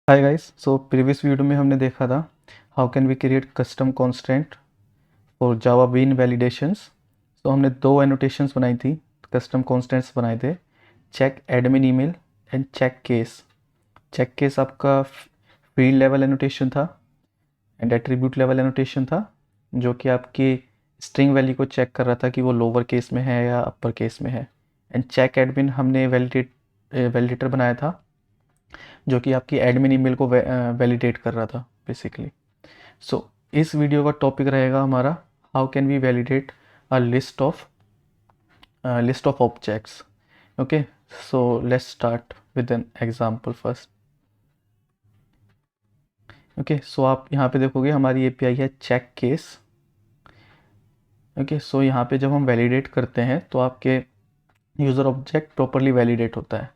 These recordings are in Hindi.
हाय गाइस। सो प्रीवियस वीडियो में हमने देखा था how can we create custom constant for Java bean validations. तो हमने दो एनोटेशंस बनाई थी, कस्टम कॉन्स्टेंट्स बनाए थे, check admin email and check case. Check case आपका फील्ड लेवल एनोटेशन था एंड एट्रीब्यूट लेवल एनोटेशन था, जो कि आपकी स्ट्रिंग वैल्यू को चेक कर रहा था कि वो लोअर केस में है या अपर केस में है। एंड चेक एडमिन हमने वैलिडेटर बनाया था, जो कि आपकी एडमिन ईमेल को वैलिडेट कर रहा था बेसिकली। सो इस वीडियो का टॉपिक रहेगा हमारा how can we validate a list of objects. Okay, so let's start with an example first. Okay, so आप यहाँ पे देखोगे हमारी एपीआई है चेक केस। ओके, सो यहाँ पे जब हम वैलिडेट करते हैं तो आपके यूज़र ऑब्जेक्ट प्रॉपरली वैलिडेट होता है।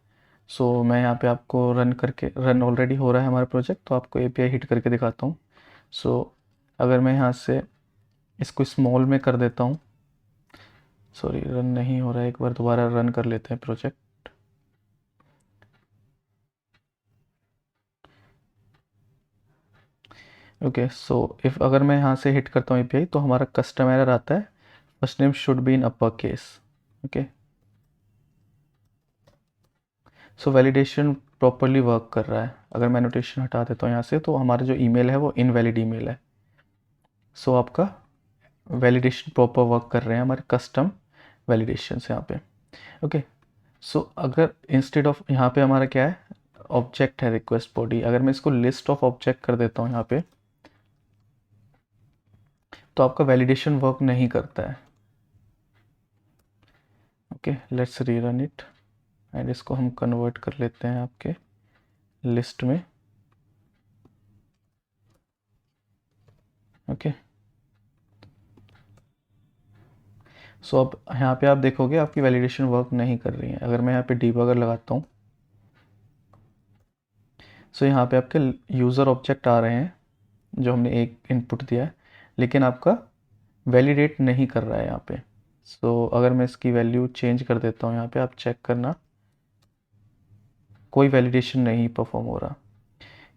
सो मैं यहाँ पे आपको रन ऑलरेडी हो रहा है हमारा प्रोजेक्ट, तो आपको एपीआई हिट करके दिखाता हूँ। सो अगर मैं यहाँ से इसको स्मॉल में कर देता हूँ, सॉरी रन नहीं हो रहा है, एक बार दोबारा रन कर लेते हैं प्रोजेक्ट। ओके, सो इफ अगर मैं यहाँ से हिट करता हूँ एपीआई तो हमारा कस्टम एरर आता है, first name should be in upper case. Okay, so validation properly work कर रहा है। अगर मैं नोटेशन हटा देता हूँ यहाँ से तो हमारा जो ईमेल है वो इनवैलिड ईमेल है। सो आपका वैलिडेशन प्रॉपर वर्क कर रहे हैं हमारे कस्टम वैलिडेशन यहाँ पे। ओके, सो अगर इंस्टेड ऑफ यहाँ पे हमारा क्या है, ऑब्जेक्ट है रिक्वेस्ट बॉडी, अगर मैं इसको लिस्ट ऑफ ऑब्जेक्ट कर देता हूँ यहाँ पे तो आपका वैलिडेशन वर्क नहीं करता है। Okay, let's rerun it and इसको हम कन्वर्ट कर लेते हैं आपके लिस्ट में। ओके, सो अब यहाँ पे आप देखोगे आपकी वैलिडेशन वर्क नहीं कर रही है। अगर मैं यहाँ पे डीबगर लगाता हूँ सो यहाँ पे आपके यूज़र ऑब्जेक्ट आ रहे हैं जो हमने एक इनपुट दिया है, लेकिन आपका वैलिडेट नहीं कर रहा है यहाँ पे। सो अगर मैं इसकी वैल्यू चेंज कर देता हूँ यहाँ पे, आप चेक करना कोई वैलिडेशन नहीं परफॉर्म हो रहा,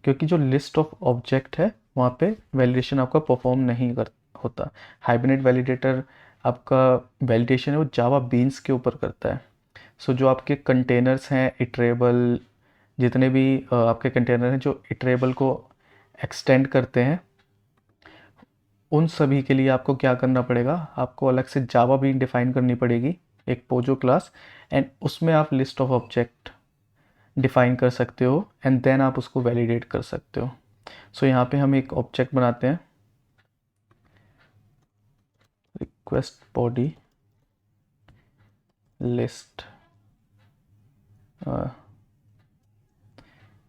क्योंकि जो लिस्ट ऑफ ऑब्जेक्ट है वहाँ पे वैलिडेशन आपका परफॉर्म नहीं कर होता। हाइब्रिड वैलिडेटर आपका वैलिडेशन है वो जावा बीन्स के ऊपर करता है। सो जो आपके कंटेनर्स हैं इटरेबल, जितने भी आपके कंटेनर हैं जो इटरेबल को एक्सटेंड करते हैं, उन सभी के लिए आपको क्या करना पड़ेगा, आपको अलग से जावा बीन डिफाइन करनी पड़ेगी, एक पोजो क्लास, एंड उसमें आप लिस्ट ऑफ ऑब्जेक्ट डिफाइन कर सकते हो एंड देन आप उसको वैलिडेट कर सकते हो। सो यहाँ पे हम एक ऑब्जेक्ट बनाते हैं, request body list.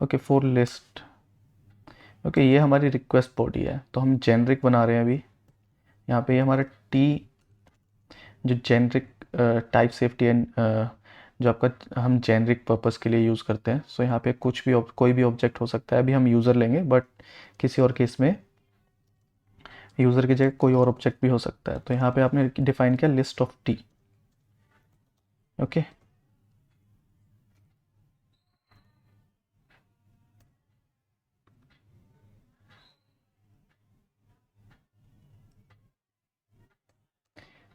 Okay, for list. Okay, ये हमारी रिक्वेस्ट बॉडी है, तो हम जेनरिक बना रहे हैं अभी। यहाँ पे ये हमारा टी जो जेनरिक टाइप सेफ्टी एंड जो आपका हम जेनरिक पर्पस के लिए यूज़ करते हैं। सो यहाँ पे कुछ भी कोई भी ऑब्जेक्ट हो सकता है। अभी हम यूज़र लेंगे, बट किसी और केस में यूज़र की जगह कोई और ऑब्जेक्ट भी हो सकता है। तो यहाँ पे आपने डिफाइन किया लिस्ट ऑफ टी। ओके,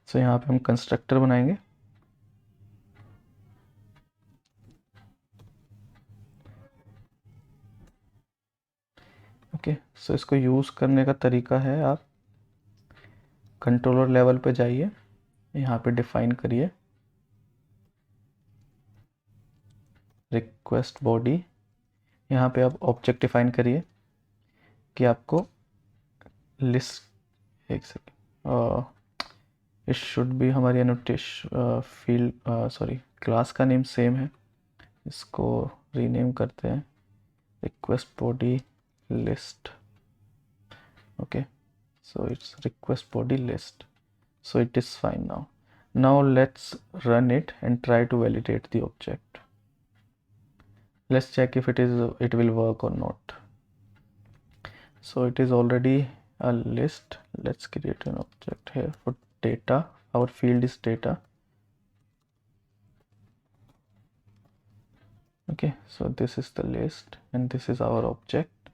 सो यहाँ पे हम कंस्ट्रक्टर बनाएंगे। ओके, सो इसको यूज़ करने का तरीका है, आप कंट्रोलर लेवल पे जाइए, यहाँ पे डिफाइन करिए रिक्वेस्ट बॉडी। यहाँ पे आप ऑब्जेक्ट डिफाइन करिए कि आपको लिस्ट, एक सेकेंड, इट शुड बी हमारी एनोटेशन फील्ड, सॉरी क्लास का नेम सेम है, इसको रीनेम करते हैं request body list. Okay, so it's request body list, so it is fine now let's run it and try to validate the object. Let's check if it will work or not. So it is already a list. Let's create an object here for data. Our field is data. Okay, so this is the list and this is our object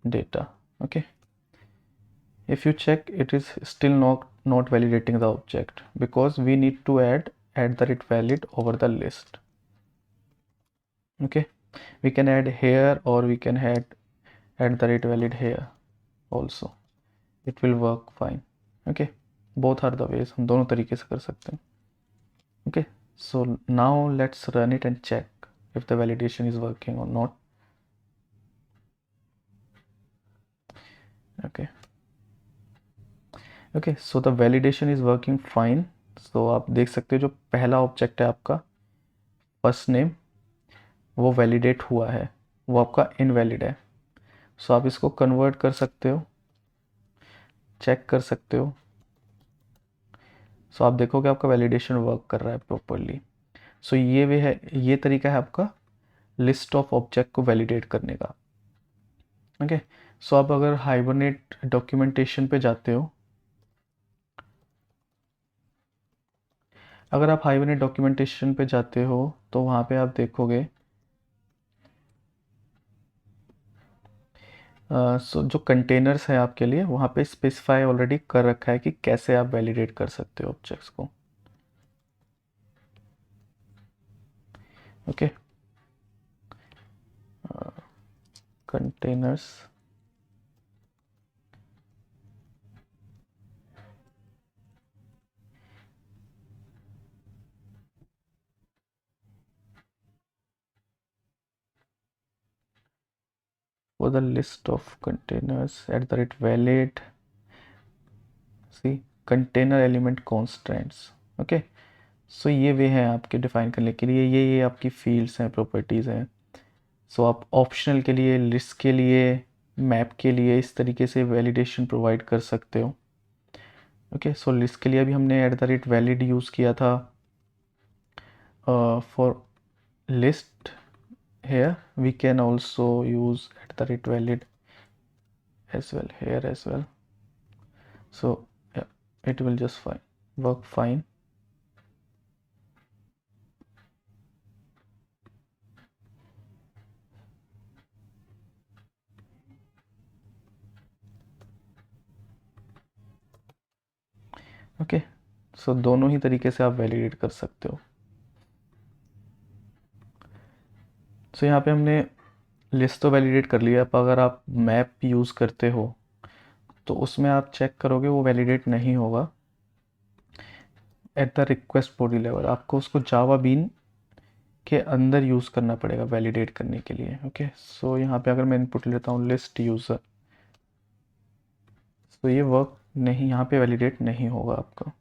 data. Okay, if you check, it is still not validating the object because we need to add @valid over the list. Okay, we can add here or we can add @valid here also, it will work fine. Okay, both are the ways, हम दोनों तरीके से कर सकते हैं. Okay, so now let's run it and check if the validation is working or not. Okay, so the validation is working fine. So आप देख सकते हो जो पहला ऑब्जेक्ट है आपका फर्स्ट नेम, वो वैलिडेट हुआ है, वो आपका इनवैलिड है. सो आप इसको कन्वर्ट कर सकते हो, चेक कर सकते हो. सो आप देखोगे आपका वैलिडेशन वर्क कर रहा है प्रॉपरली. सो ये वे है, ये तरीका है आपका लिस्ट ऑफ ऑब्जेक्ट को वैलिडेट करने का. ओके, सो आप अगर हाइबरनेट डॉक्यूमेंटेशन पे जाते हो, अगर आप हाइबरनेट डॉक्यूमेंटेशन पे जाते हो तो वहाँ पे आप देखोगे सो जो कंटेनर्स है आपके लिए वहाँ पे स्पेसिफाई ऑलरेडी कर रखा है कि कैसे आप वैलिडेट कर सकते हो ऑब्जेक्ट्स को. Okay, containers for the list of containers @valid, see container element constraints. Okay, so ये वे हैं आपके डिफाइन करने के लिए, ये आपकी फील्ड्स हैं, प्रॉपर्टीज़ हैं. सो आप ऑप्शनल के लिए, लिस्ट के लिए, मैप के लिए इस तरीके से वैलिडेशन प्रोवाइड कर सकते हो. ओके, सो लिस्ट के लिए भी हमने @valid यूज़ किया था for list. here we can also use @valid as well here as well. So yeah, it will just work fine. Okay, so दोनों ही तरीके से आप वैलिडेट कर सकते हो. सो यहाँ पे हमने लिस्ट तो वैलिडेट कर लिया. अब अगर आप मैप यूज़ करते हो तो उसमें आप चेक करोगे वो वैलिडेट नहीं होगा at the request body level. आपको उसको जावा बीन के अंदर यूज़ करना पड़ेगा वैलिडेट करने के लिए. ओके, सो यहाँ पे अगर मैं इनपुट लेता हूँ लिस्ट यूज़र, तो ये वर्क नहीं, यहाँ पे वैलिडेट नहीं होगा आपका.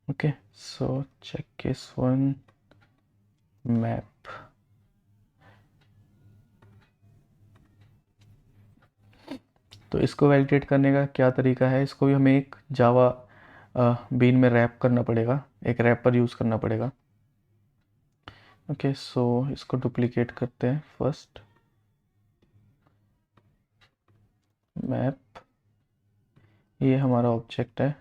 Okay, so check case 1 map. तो इसको वैलिडेट करने का क्या तरीका है, इसको भी हमें एक जावा बीन में रैप करना पड़ेगा, एक रैपर यूज़ करना पड़ेगा. ओके, सो इसको डुप्लीकेट करते हैं. फर्स्ट मैप, ये हमारा ऑब्जेक्ट है.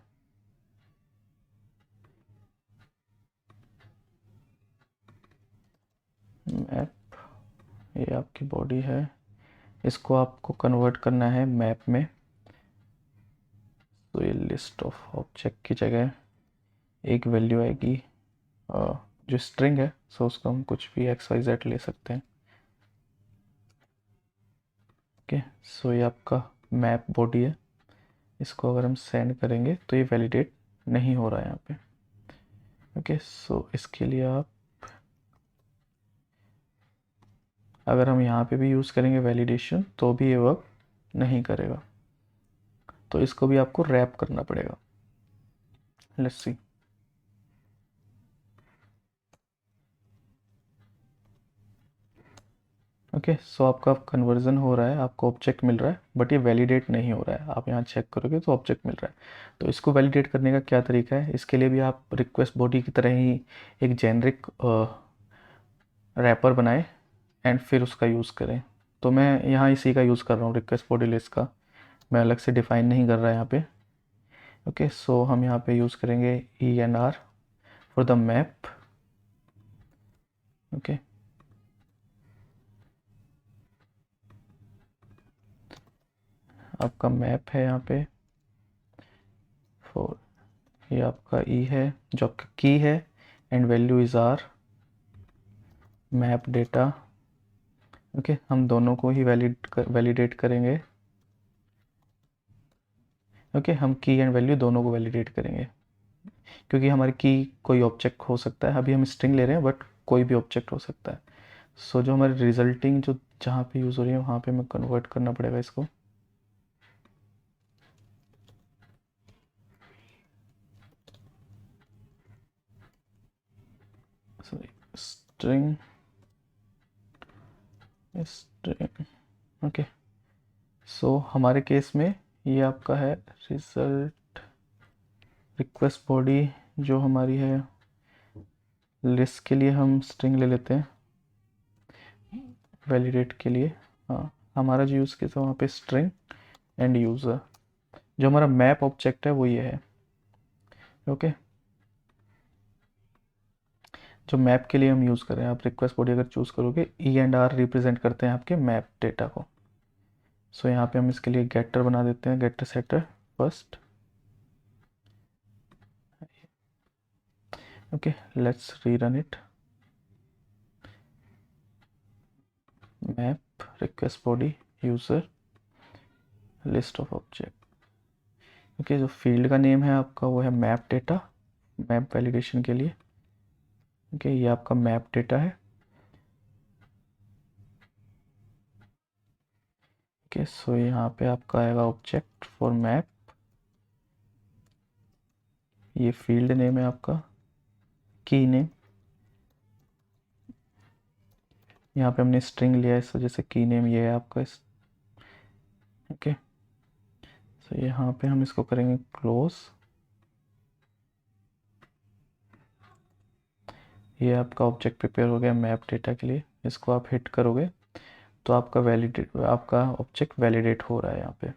मैप, ये आपकी बॉडी है. इसको आपको कन्वर्ट करना है मैप में. तो ये लिस्ट ऑफ ऑब्जेक्ट की जगह एक वैल्यू आएगी जो स्ट्रिंग है. सो उसको हम कुछ भी XYZ ले सकते हैं. ओके, सो ये आपका मैप बॉडी है. इसको अगर हम सेंड करेंगे तो ये वैलिडेट नहीं हो रहा है यहाँ पे. ओके, सो इसके लिए आप, अगर हम यहाँ पे भी यूज़ करेंगे वैलिडेशन तो भी ये वर्क नहीं करेगा. तो इसको भी आपको रैप करना पड़ेगा. Let's see. ओके, सो आपका कन्वर्जन हो रहा है, आपको ऑब्जेक्ट मिल रहा है, बट ये वैलिडेट नहीं हो रहा है. आप यहाँ चेक करोगे तो ऑब्जेक्ट मिल रहा है. तो इसको वैलिडेट करने का क्या तरीका है, इसके लिए भी आप रिक्वेस्ट बॉडी की तरह ही एक जेनरिक रैपर बनाए एंड फिर उसका यूज़ करें. तो मैं यहाँ इसी का यूज़ कर रहा हूँ, रिक्वेस्ट बॉडी लिस्ट का. मैं अलग से डिफ़ाइन नहीं कर रहा यहाँ पे. ओके, सो हम यहाँ पे यूज़ करेंगे ENR for the map. Okay, आपका मैप है यहाँ पे फॉर, ये आपका ई है जो आपका की है, and value is our map data. Okay, हम दोनों को ही वैलिडेट करेंगे। ओके, हम की एंड वैल्यू दोनों को वैलिडेट करेंगे, क्योंकि हमारी की कोई ऑब्जेक्ट हो सकता है। अभी हम स्ट्रिंग ले रहे हैं बट कोई भी ऑब्जेक्ट हो सकता है। सो जो हमारी रिजल्टिंग जो जहाँ पे यूज़ हो रही है वहाँ पे मैं कन्वर्ट करना पड़ेगा इसको। Sorry, string string. ओके, सो हमारे केस में ये आपका है रिजल्ट रिक्वेस्ट बॉडी जो हमारी है लिस्ट के लिए हम स्ट्रिंग ले लेते हैं वैलिडेट के लिए। हाँ, हमारा जो यूज़ केस है वहाँ पे स्ट्रिंग एंड यूज़र। जो हमारा मैप ऑब्जेक्ट है वो ये है। ओके, जो मैप के लिए हम यूज़ कर रहे हैं, आप रिक्वेस्ट बॉडी अगर चूज़ करोगे ई एंड आर रिप्रेजेंट करते हैं आपके मैप डेटा को। सो यहाँ पे हम इसके लिए गेटर बना देते हैं, getter setter first. Okay, let's rerun इट। Map request body user list of object. Okay, जो फील्ड का नेम है आपका वो है मैप डेटा, मैप वैलिडेशन के लिए। ओके, ये आपका मैप डेटा है। ओके, सो यहाँ पे आपका आएगा ऑब्जेक्ट फॉर मैप, ये फील्ड नेम है आपका, की नेम। यहाँ पे हमने स्ट्रिंग लिया है इस वजह से की नेम ये है आपका इस। ओके, सो यहाँ पे हम इसको करेंगे क्लोज। ये आपका ऑब्जेक्ट प्रिपेयर हो गया मैप डेटा के लिए। इसको आप हिट करोगे तो आपका ऑब्जेक्ट वैलिडेट हो रहा है। यहाँ पे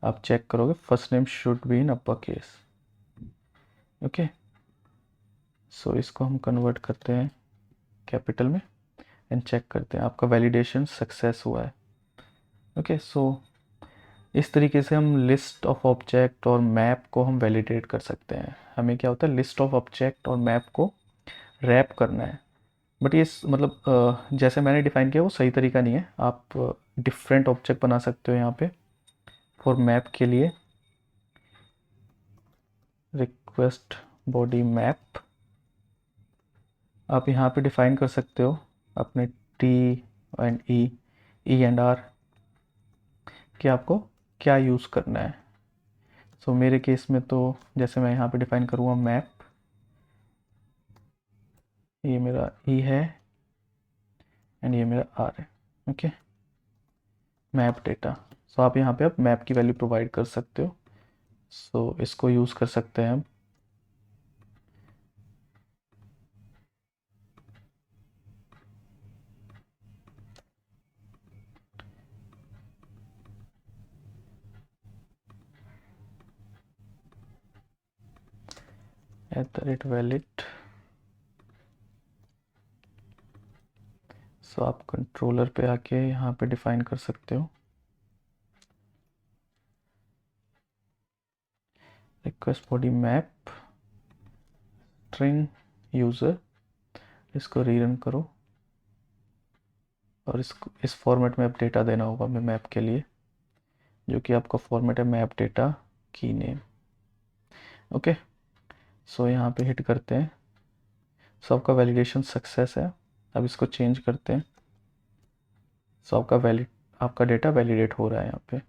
आप चेक करोगे first name should be in upper case. Okay, so इसको हम कन्वर्ट करते हैं कैपिटल में एंड चेक करते हैं आपका वैलिडेशन सक्सेस हुआ है। ओके, सो इस तरीके से हम लिस्ट ऑफ ऑब्जेक्ट और मैप को हम वैलिडेट कर सकते हैं। हमें क्या होता है, लिस्ट ऑफ ऑब्जेक्ट और मैप को रैप करना है। बट ये मतलब जैसे मैंने डिफाइन किया वो सही तरीका नहीं है। आप डिफरेंट ऑब्जेक्ट बना सकते हो यहाँ पे फॉर मैप के लिए। रिक्वेस्ट बॉडी मैप आप यहाँ पे डिफाइन कर सकते हो अपने T and E and R कि आपको क्या यूज़ करना है। सो मेरे केस में तो जैसे मैं यहाँ पे डिफाइन करूँगा मैप, ये मेरा ई है एंड ये मेरा आर है। Okay, map data. सो आप यहाँ पे आप मैप की वैल्यू प्रोवाइड कर सकते हो। सो इसको यूज़ कर सकते हैं हम। @valid। सो आप कंट्रोलर पे आके यहाँ पे डिफाइन कर सकते हो request body map string user. इसको रीरन करो और इस फॉर्मेट में अब डेटा देना होगा हमें मैप के लिए, जो कि आपका फॉर्मेट है मैप डेटा की नेम। ओके, सो यहाँ पे हिट करते हैं। सो आपका वैलिडेशन सक्सेस है। अब इसको चेंज करते हैं। सो आपका डेटा वैलिडेट हो रहा है यहाँ पे।